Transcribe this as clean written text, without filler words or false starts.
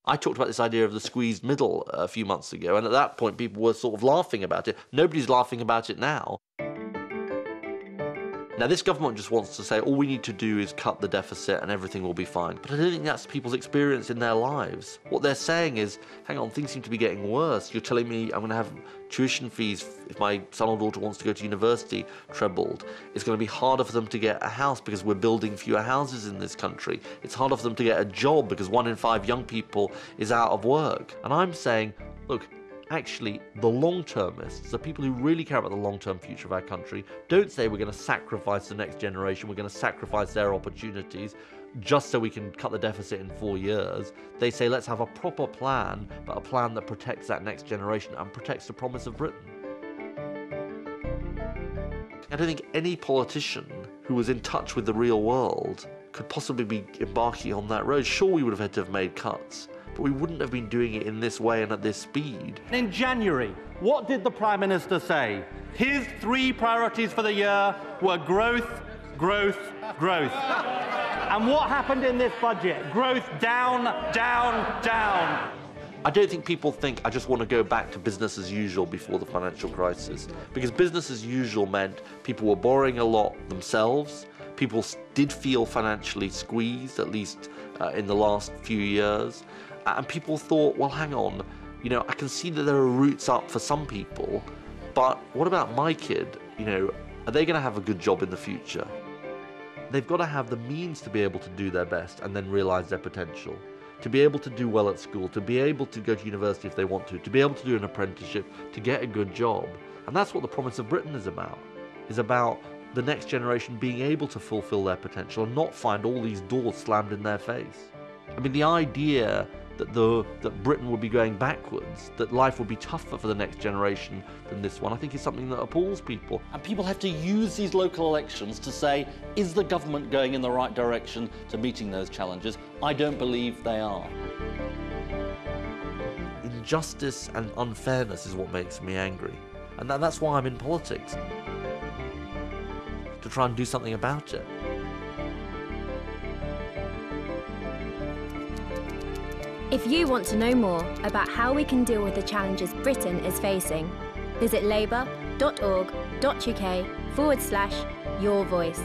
I talked about this idea of the squeezed middle a few months ago, and at that point people were sort of laughing about it. Nobody's laughing about it now. Now, this government just wants to say all we need to do is cut the deficit and everything will be fine. But I don't think that's people's experience in their lives. What they're saying is, hang on, things seem to be getting worse. You're telling me I'm going to have tuition fees if my son or daughter wants to go to university trebled. It's going to be harder for them to get a house because we're building fewer houses in this country. It's harder for them to get a job because 1 in 5 young people is out of work. And I'm saying, look, actually, the long-termists, the people who really care about the long-term future of our country, don't say we're going to sacrifice the next generation, we're going to sacrifice their opportunities just so we can cut the deficit in 4 years. They say let's have a proper plan, but a plan that protects that next generation and protects the promise of Britain. I don't think any politician who was in touch with the real world could possibly be embarking on that road. Sure, we would have had to have made cuts, but we wouldn't have been doing it in this way and at this speed. In January, what did the Prime Minister say? His 3 priorities for the year were growth, growth, growth. And what happened in this budget? Growth down, down, down. I don't think people think I just want to go back to business as usual before the financial crisis, because business as usual meant people were borrowing a lot themselves. People did feel financially squeezed, at least in the last few years. And people thought, well, hang on, you know, I can see that there are routes up for some people, but what about my kid? You know, are they going to have a good job in the future? They've got to have the means to be able to do their best and then realize their potential, to be able to do well at school, to be able to go to university if they want to be able to do an apprenticeship, to get a good job. And that's what the promise of Britain is about the next generation being able to fulfill their potential and not find all these doors slammed in their face. I mean, the idea that Britain would be going backwards, that life would be tougher for the next generation than this one, I think is something that appalls people. And people have to use these local elections to say, is the government going in the right direction to meeting those challenges? I don't believe they are. Injustice and unfairness is what makes me angry. And that's why I'm in politics, to try and do something about it. If you want to know more about how we can deal with the challenges Britain is facing, visit labour.org.uk/your voice.